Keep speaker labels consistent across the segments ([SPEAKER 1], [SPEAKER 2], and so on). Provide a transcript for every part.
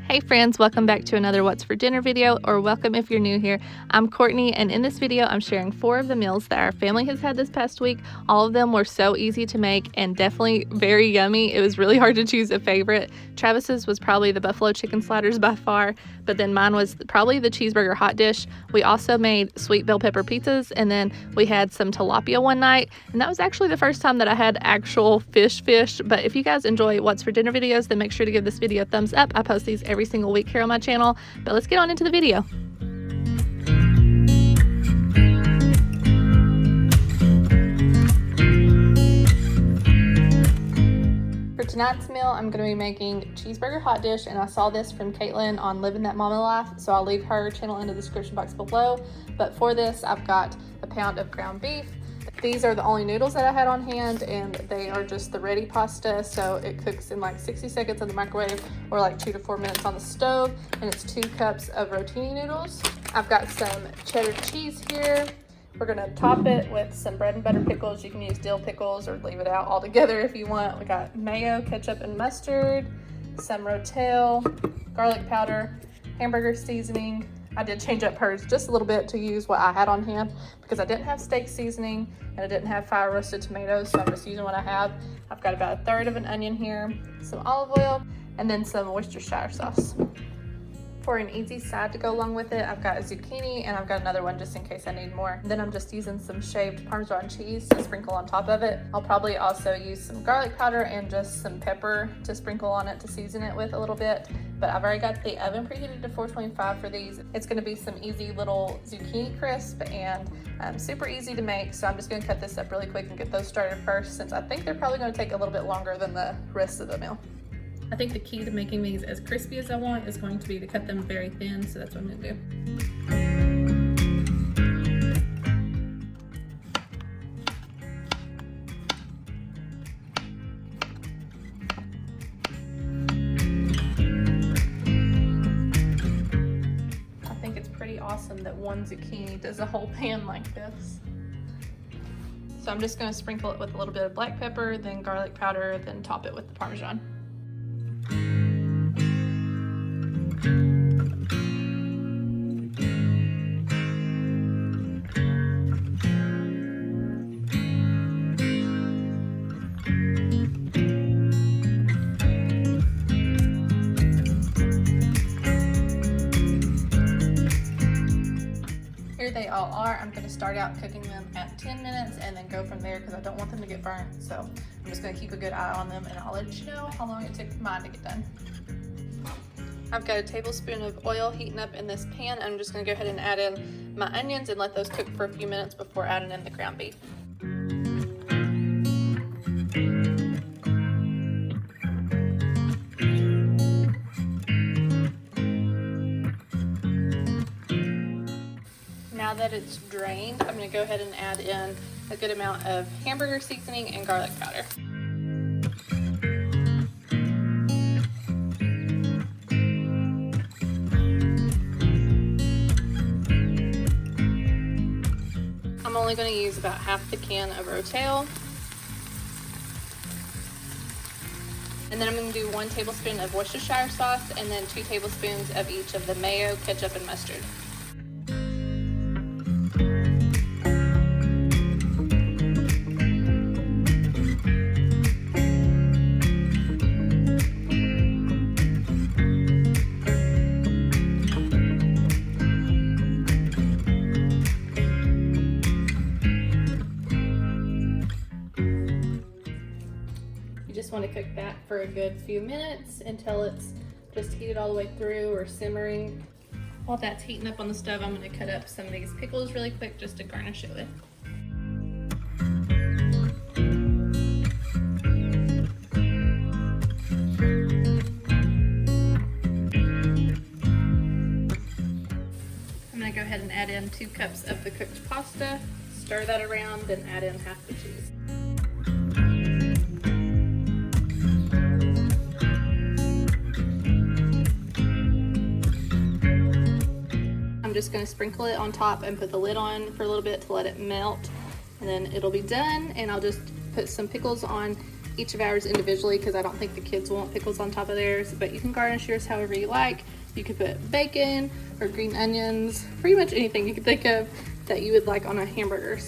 [SPEAKER 1] Hey friends, welcome back to another What's for Dinner video, or welcome if you're new here. I'm Courtney, and in this video I'm sharing 4 of the meals that our family has had this past week. All of them were so easy to make and definitely very yummy. It was really hard to choose a favorite. Travis's was probably the buffalo chicken sliders by far, but then mine was probably the cheeseburger hot dish. We also made sweet bell pepper pizzas, and then we had some tilapia one night, and that was actually the first time that I had actual fish. But if you guys enjoy What's for Dinner videos, then make sure to give this video a thumbs up. I post these every single week here on my channel, but let's get on into the video. For tonight's meal, I'm going to be making cheeseburger hot dish, and I saw this from Katelyn on LivingThatMamaLife, so I'll leave her channel in the description box below. But for this, I've got a pound of ground beef. These are the only noodles that I had on hand, and they are just the ready pasta, so it cooks in like 60 seconds in the microwave or like 2 to 4 minutes on the stove, and it's 2 cups of rotini noodles. I've got some cheddar cheese here. We're gonna top it with some bread and butter pickles. You can use dill pickles or leave it out altogether if you want. We got mayo, ketchup, and mustard, some Rotel, garlic powder, hamburger seasoning. I did change up hers just a little bit to use what I had on hand because I didn't have steak seasoning and I didn't have fire roasted tomatoes, so I'm just using what I have. I've got about 1/3 of an onion here, some olive oil, and then some Worcestershire sauce. For an easy side to go along with it, I've got a zucchini and I've got another one just in case I need more. Then I'm just using some shaved Parmesan cheese to sprinkle on top of it. I'll probably also use some garlic powder and just some pepper to sprinkle on it to season it with a little bit. But I've already got the oven preheated to 425 for these. It's gonna be some easy little zucchini crisp and super easy to make. So I'm just gonna cut this up really quick and get those started first, since I think they're probably gonna take a little bit longer than the rest of the meal. I think the key to making these as crispy as I want is going to be to cut them very thin, so that's what I'm gonna do. I think it's pretty awesome that one zucchini does a whole pan like this. So I'm just gonna sprinkle it with a little bit of black pepper, then garlic powder, then top it with the Parmesan. Here they all are. I'm going to start out cooking them at 10 minutes and then go from there because I don't want them to get burnt. So I'm just going to keep a good eye on them, and I'll let you know how long it took mine to get done. I've got a tablespoon of oil heating up in this pan. I'm just going to go ahead and add in my onions and let those cook for a few minutes before adding in the ground beef. Now that it's drained, I'm going to go ahead and add in a good amount of hamburger seasoning and garlic powder. I'm only going to use about half the can of Rotel. And then I'm going to do 1 tablespoon of Worcestershire sauce and then 2 tablespoons of each of the mayo, ketchup, and mustard. Just want to cook that for a good few minutes until it's just heated all the way through or simmering. While that's heating up on the stove, I'm going to cut up some of these pickles really quick just to garnish it with. I'm going to go ahead and add in 2 cups of the cooked pasta, stir that around, then add in half the cheese. I'm just going to sprinkle it on top and put the lid on for a little bit to let it melt, and then it'll be done. And I'll just put some pickles on each of ours individually because I don't think the kids want pickles on top of theirs, but you can garnish yours however you like. You could put bacon or green onions, pretty much anything you could think of that you would like on a hamburger.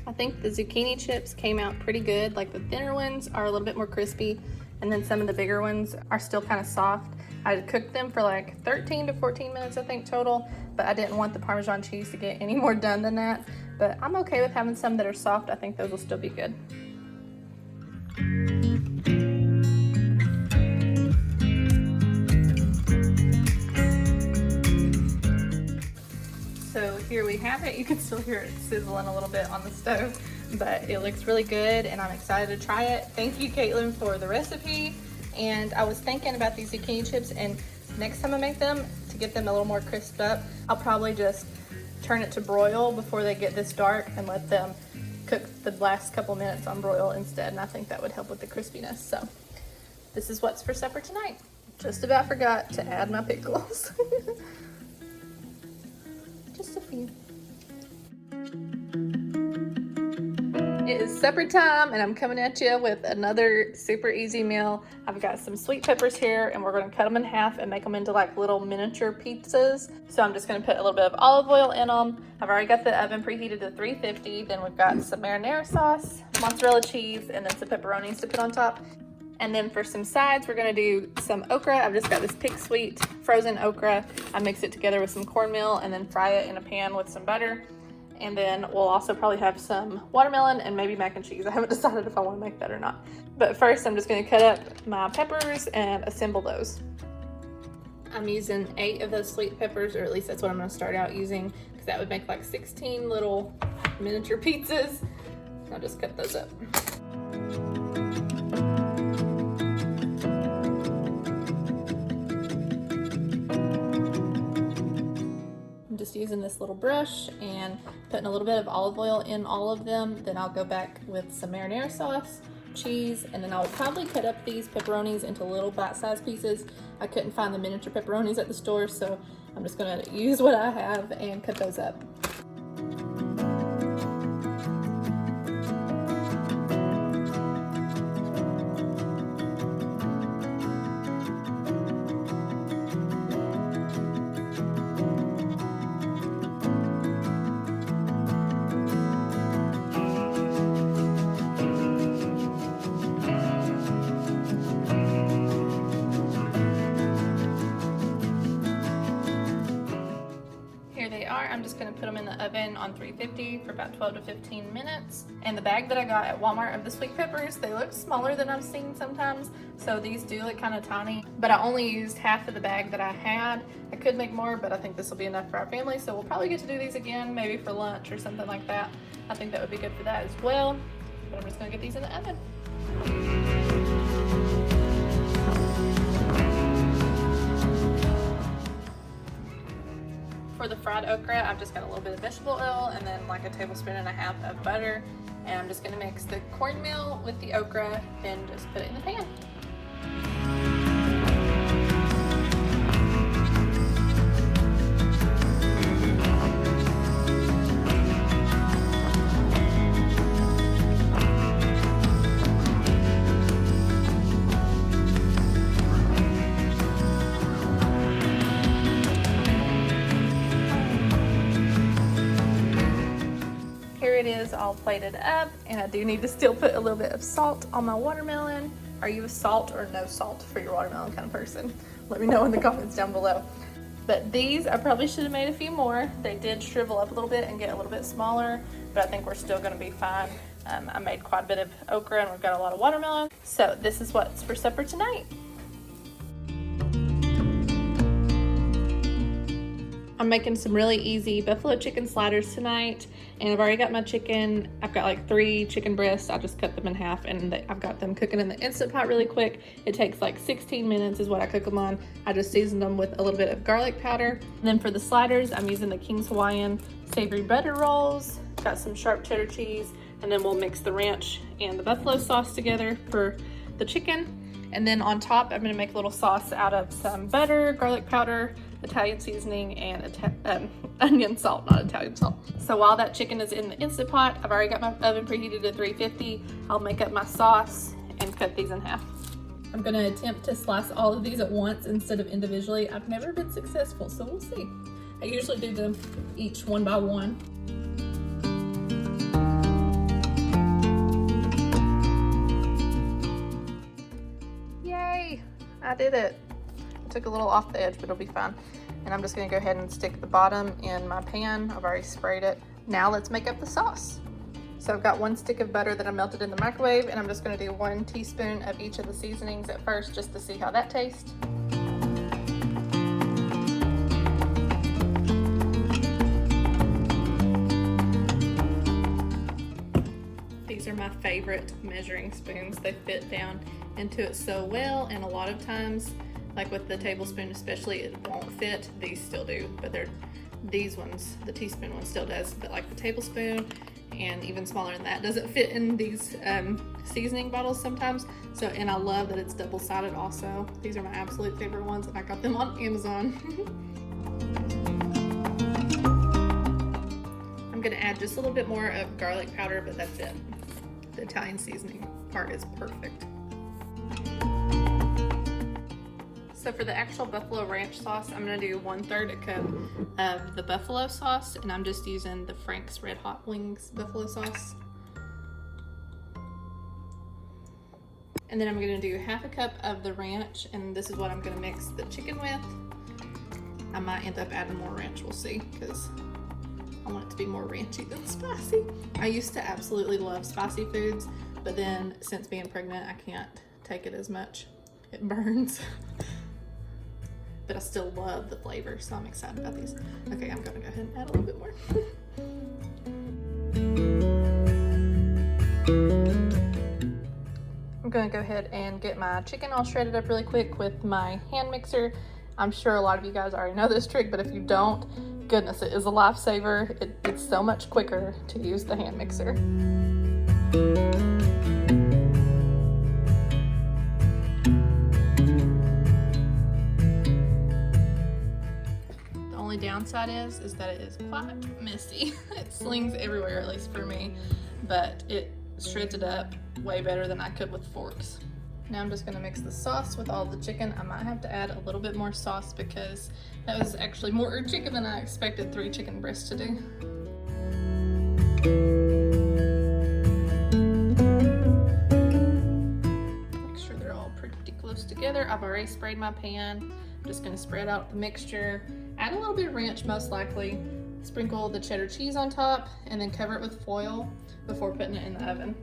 [SPEAKER 1] I think the zucchini chips came out pretty good. Like the thinner ones are a little bit more crispy, and then some of the bigger ones are still kind of soft. I cooked them for like 13 to 14 minutes, I think, total, but I didn't want the Parmesan cheese to get any more done than that. But I'm okay with having some that are soft. I think those will still be good. So here we have it. You can still hear it sizzling a little bit on the stove, but it looks really good and I'm excited to try it. Thank you, Katelyn, for the recipe. And I was thinking about these zucchini chips, and next time I make them, to get them a little more crisped up, I'll probably just turn it to broil before they get this dark and let them cook the last couple minutes on broil instead. And I think that would help with the crispiness. So this is what's for supper tonight. Just about forgot to add my pickles. Just a few. It is supper time and I'm coming at you with another super easy meal. I've got some sweet peppers here and we're going to cut them in half and make them into like little miniature pizzas. So I'm just going to put a little bit of olive oil in them. I've already got the oven preheated to 350. Then we've got some marinara sauce, mozzarella cheese, and then some pepperonis to put on top. And then for some sides, we're going to do some okra. I've just got this Pig Sweet frozen okra. I mix it together with some cornmeal and then fry it in a pan with some butter. And then we'll also probably have some watermelon and maybe mac and cheese. I haven't decided if I want to make that or not. But first, I'm just going to cut up my peppers and assemble those. I'm using 8 of those sweet peppers, or at least that's what I'm going to start out using, because that would make like 16 little miniature pizzas. I'll just cut those up. Just using this little brush and putting a little bit of olive oil in all of them. Then I'll go back with some marinara sauce, cheese, and then I'll probably cut up these pepperonis into little bite-sized pieces. I couldn't find the miniature pepperonis at the store, so I'm just gonna use what I have and cut those up. I'm just going to put them in the oven on 350 for about 12 to 15 minutes. And the bag that I got at Walmart of the sweet peppers, they look smaller than I've seen sometimes. So these do look kind of tiny, but I only used half of the bag that I had. I could make more, but I think this will be enough for our family. So we'll probably get to do these again, maybe for lunch or something like that. I think that would be good for that as well. But I'm just going to get these in the oven. For the fried okra, I've just got a little bit of vegetable oil and then like a tablespoon and a half of butter. And I'm just gonna mix the cornmeal with the okra and just put it in the pan. Here it is all plated up, and I do need to still put a little bit of salt on my watermelon. Are you a salt or no salt for your watermelon kind of person? Let me know in the comments down below. But these, I probably should have made a few more. They did shrivel up a little bit and get a little bit smaller, but I think we're still gonna be fine. I made quite a bit of okra and we've got a lot of watermelon. So this is what's for supper tonight. I'm making some really easy buffalo chicken sliders tonight, and I've already got my chicken. I've got like 3 chicken breasts. I just cut them in half, and I've got them cooking in the Instant Pot really quick. It takes like 16 minutes is what I cook them on. I just seasoned them with a little bit of garlic powder. And then for the sliders, I'm using the King's Hawaiian savory butter rolls. Got some sharp cheddar cheese And then we'll mix the ranch and the buffalo sauce together for the chicken. And then on top, I'm gonna make a little sauce out of some butter, garlic powder, Italian seasoning, and onion salt, not Italian salt. So while that chicken is in the Instant Pot, I've already got my oven preheated to 350. I'll make up my sauce and cut these in half. I'm gonna attempt to slice all of these at once instead of individually. I've never been successful, so we'll see. I usually do them each one by one. Yay, I did it. I took a little off the edge, but it'll be fine. And I'm just gonna go ahead and stick the bottom in my pan. I've already sprayed it. Now let's make up the sauce. So I've got 1 stick of butter that I melted in the microwave, and I'm just gonna do 1 teaspoon of each of the seasonings at first just to see how that tastes. These are my favorite measuring spoons. They fit down into it so well, and a lot of times, like with the tablespoon especially, it won't fit. These still do, but these ones, the teaspoon one still does, but like the tablespoon and even smaller than that doesn't fit in these seasoning bottles sometimes. So, and I love that it's double-sided also. These are my absolute favorite ones, and I got them on Amazon. I'm gonna add just a little bit more of garlic powder, but that's it. The Italian seasoning part is perfect. So for the actual buffalo ranch sauce, I'm gonna do 1/3 a cup of the buffalo sauce, and I'm just using the Frank's Red Hot Wings buffalo sauce. And then I'm gonna do 1/2 cup of the ranch, and this is what I'm gonna mix the chicken with. I might end up adding more ranch, we'll see, because I want it to be more ranchy than spicy. I used to absolutely love spicy foods, but then since being pregnant, I can't take it as much. It burns. But I still love the flavor, so I'm excited about these. Okay, I'm gonna go ahead and add a little bit more. I'm gonna go ahead and get my chicken all shredded up really quick with my hand mixer. I'm sure a lot of you guys already know this trick, but if you don't, goodness, it is a lifesaver. It's so much quicker to use the hand mixer. Downside is that it is quite messy. It slings everywhere, at least for me, but it shreds it up way better than I could with forks. Now I'm just gonna mix the sauce with all the chicken. I might have to add a little bit more sauce because that was actually more chicken than I expected 3 chicken breasts to do. Make sure they're all pretty close together. I've already sprayed my pan. I'm just gonna spread out the mixture. Add a little bit of ranch, most likely. Sprinkle the cheddar cheese on top, and then cover it with foil before putting it in the oven.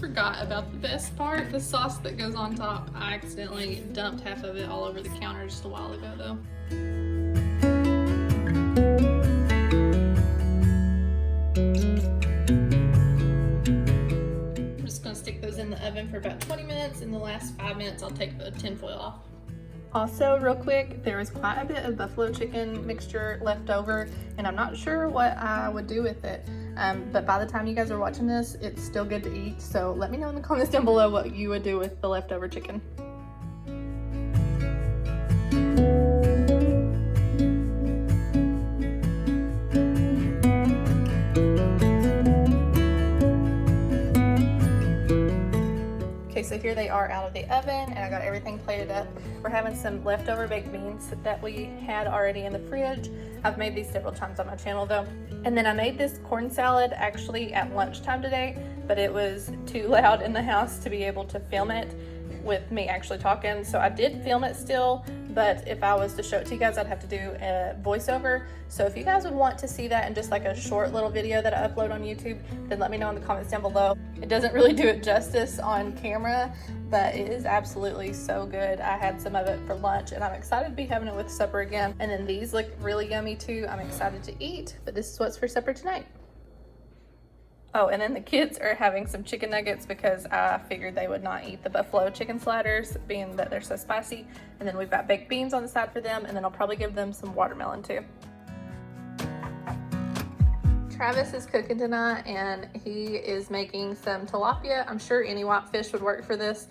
[SPEAKER 1] Forgot about the best part, the sauce that goes on top. I accidentally dumped half of it all over the counter just a while ago though. I'm just gonna stick those in the oven for about 20 minutes. In the last 5 minutes, I'll take the tinfoil off. Also, real quick, there was quite a bit of buffalo chicken mixture left over, and I'm not sure what I would do with it. But by the time you guys are watching this, it's still good to eat. So let me know in the comments down below what you would do with the leftover chicken. Okay, so here they are out of the oven, and I got everything plated up. We're having some leftover baked beans that we had already in the fridge. I've made these several times on my channel though. And then I made this corn salad actually at lunchtime today, but it was too loud in the house to be able to film it with me actually talking. So I did film it still, but if I was to show it to you guys, I'd have to do a voiceover. So if you guys would want to see that in just like a short little video that I upload on YouTube, then let me know in the comments down below. It doesn't really do it justice on camera, but it is absolutely so good. I had some of it for lunch and I'm excited to be having it with supper again. And then these look really yummy too. I'm excited to eat, but this is what's for supper tonight. Oh, and then the kids are having some chicken nuggets because I figured they would not eat the buffalo chicken sliders, being that they're so spicy. And then we've got baked beans on the side for them, and then I'll probably give them some watermelon too. Travis is cooking tonight, and he is making some tilapia. I'm sure any white fish would work for this.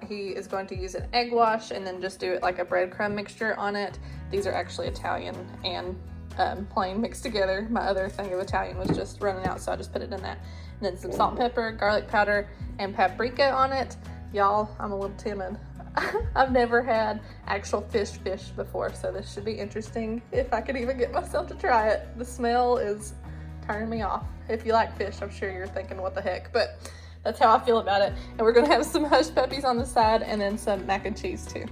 [SPEAKER 1] He is going to use an egg wash and then just do it like a breadcrumb mixture on it. These are actually Italian and plain mixed together. My other thing of Italian was just running out, so I just put it in that. And then some salt and pepper, garlic powder, and paprika on it. Y'all, I'm a little timid. I've never had actual fish before, so this should be interesting if I could even get myself to try it. The smell is turning me off. If you like fish, I'm sure you're thinking, what the heck? But that's how I feel about it. And we're gonna have some hush puppies on the side and then some mac and cheese too.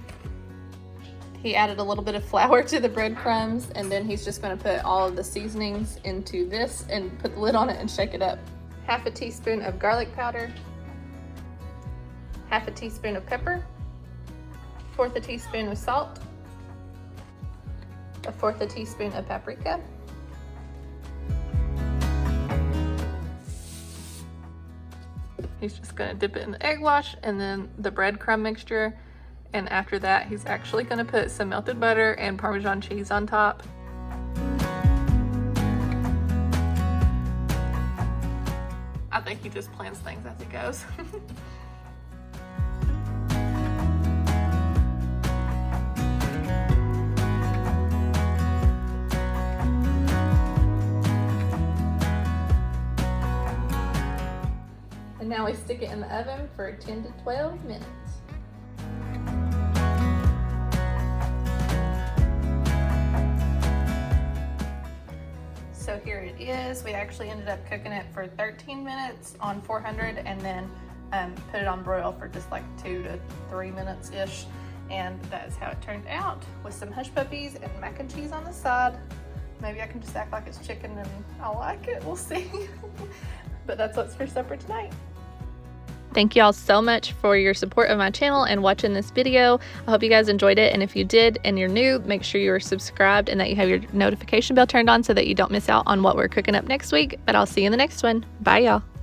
[SPEAKER 1] He added a little bit of flour to the breadcrumbs, and then he's just going to put all of the seasonings into this and put the lid on it and shake it up. Half a teaspoon of garlic powder, half a teaspoon of pepper, 1/4 teaspoon of salt, 1/4 teaspoon of paprika, he's just going to dip it in the egg wash and then the breadcrumb mixture. And after that, he's actually going to put some melted butter and Parmesan cheese on top. I think he just plans things as he goes. And now we stick it in the oven for 10 to 12 minutes. So here it is. We actually ended up cooking it for 13 minutes on 400 and then put it on broil for just like 2 to 3 minutes-ish. And that's how it turned out, with some hush puppies and mac and cheese on the side. Maybe I can just act like it's chicken and I like it, we'll see. But that's what's for supper tonight. Thank you all so much for your support of my channel and watching this video. I hope you guys enjoyed it, and if you did and you're new, make sure you're subscribed and that you have your notification bell turned on so that you don't miss out on what we're cooking up next week. But I'll see you in the next one. Bye y'all.